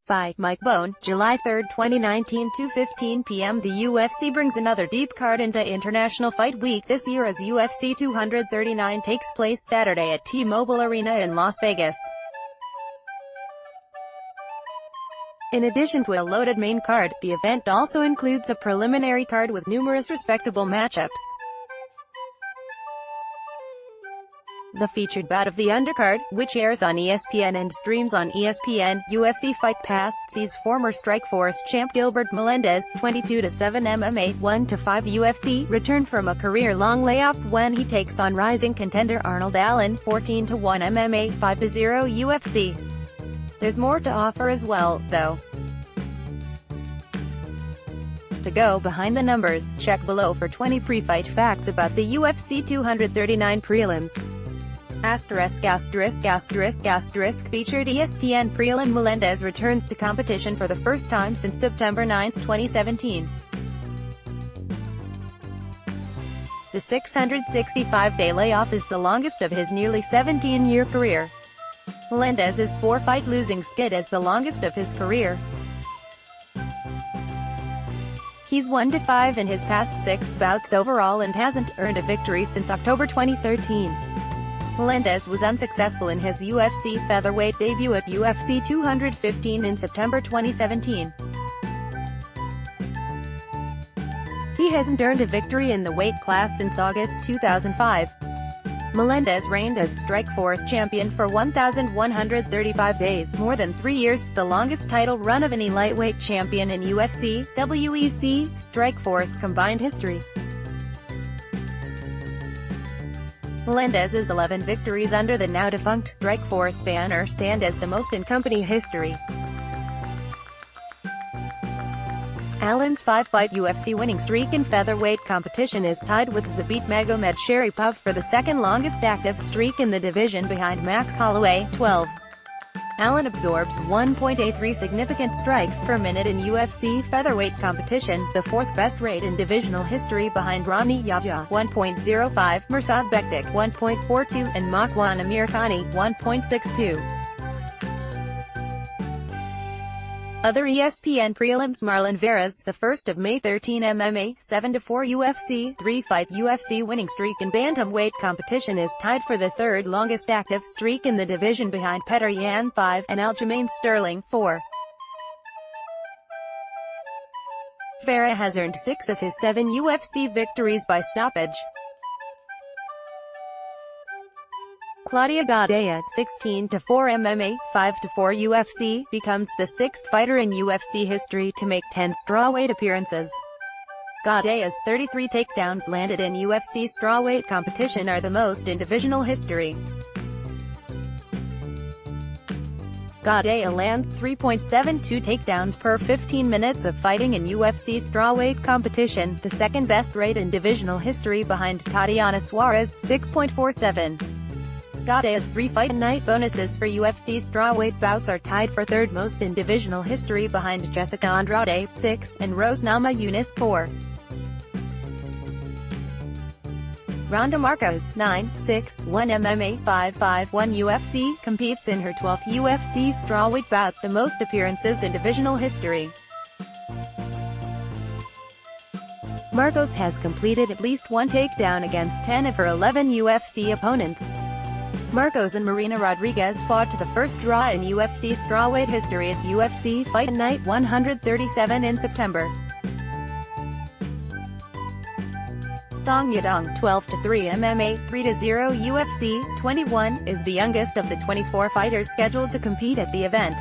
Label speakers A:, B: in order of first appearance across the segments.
A: by Mike Bohn, July 3, 2019, 2:15 p.m. The UFC brings another deep card into International Fight Week this year as UFC 239 takes place Saturday at T-Mobile Arena in Las Vegas. In addition to a loaded main card, the event also includes a preliminary card with numerous respectable matchups. The featured bout of the undercard, which airs on ESPN and streams on ESPN, UFC Fight Pass, sees former Strikeforce champ Gilbert Melendez, 22-7 MMA, 1-5 UFC, return from a career-long layoff when he takes on rising contender Arnold Allen, 14-1 MMA, 5-0 UFC. There's more to offer as well, though. To go behind the numbers, check below for 20 pre-fight facts about the UFC 239 prelims. Featured ESPN prelim. Melendez returns to competition for the first time since September 9, 2017. The 665-day layoff is the longest of his nearly 17-year career. Melendez's 4-fight losing skid is the longest of his career. He's 1-5 in his past 6 bouts overall and hasn't earned a victory since October 2013. Melendez was unsuccessful in his UFC featherweight debut at UFC 215 in September 2017. He hasn't earned a victory in the weight class since August 2005. Melendez reigned as Strikeforce champion for 1,135 days, more than 3 years, the longest title run of any lightweight champion in UFC, WEC, Strikeforce combined history. Melendez's 11 victories under the now-defunct Strikeforce banner stand as the most in company history. Allen's 5-fight UFC winning streak in featherweight competition is tied with Zabit Magomed Sharipov for the second longest active streak in the division behind Max Holloway, 12. Allen absorbs 1.83 significant strikes per minute in UFC featherweight competition, the fourth best rate in divisional history behind Rami Yahya, 1.05, Mirsad Bektic, 1.42, and Makwan Amirkhani, 1.62. Other ESPN prelims: Marlon Vera's, the 1st of May 13 MMA, 7-4 UFC, 3-fight UFC winning streak in bantamweight competition is tied for the third longest active streak in the division behind Petr Yan, 5, and Aljamain Sterling, 4. Vera has earned 6 of his 7 UFC victories by stoppage. Claudia Gadelha, 16-4 MMA, 5-4 UFC, becomes the 6th fighter in UFC history to make 10 strawweight appearances. Gadelha's 33 takedowns landed in UFC strawweight competition are the most in divisional history. Gadelha lands 3.72 takedowns per 15 minutes of fighting in UFC strawweight competition, the second best rate in divisional history behind Tatiana Suarez, 6.47. Gadelha's 3-fight night bonuses for UFC strawweight bouts are tied for third most in divisional history behind Jessica Andrade, 6, and Rose Namajunas, 4. Randa Markos, 9-6, 1 MMA, 5-5, 1 UFC, competes in her 12th UFC strawweight bout, the most appearances in divisional history. Markos has completed at least 1 takedown against 10 of her 11 UFC opponents. Markos and Marina Rodriguez fought to the first draw in UFC strawweight history at UFC Fight Night 137 in September. Song Yadong, 12-3 MMA, 3-0 UFC, 21, is the youngest of the 24 fighters scheduled to compete at the event.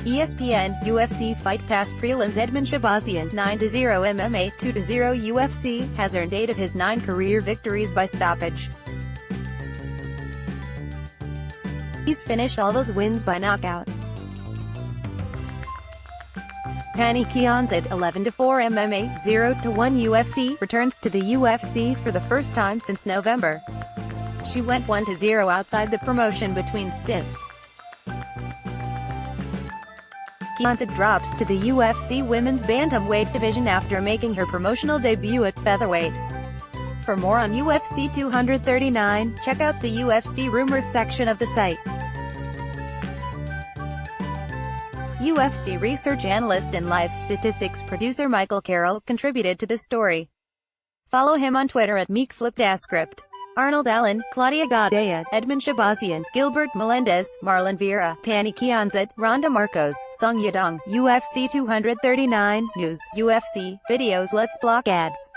A: ESPN, UFC Fight Pass prelims: Edmen Shahbazyan, 9-0 MMA, 2-0 UFC, has earned 8 of his 9 career victories by stoppage. He's finished all those wins by knockout. Pannie Kianzad, 11-4 MMA, 0-1 UFC, returns to the UFC for the first time since November. She went 1-0 outside the promotion between stints. Kianzad drops to the UFC women's bantamweight division after making her promotional debut at featherweight. For more on UFC 239, check out the UFC rumors section of the site. UFC research analyst and live statistics producer Michael Carroll contributed to this story. Follow him on Twitter at MeekFlipDascript. Arnold Allen, Claudia Gadelha, Edmund Shabazian, Gilbert Melendez, Marlon Vera, Pani Kianzad, Randa Markos, Song Yadong, UFC 239, News, UFC, Videos. Let's block ads.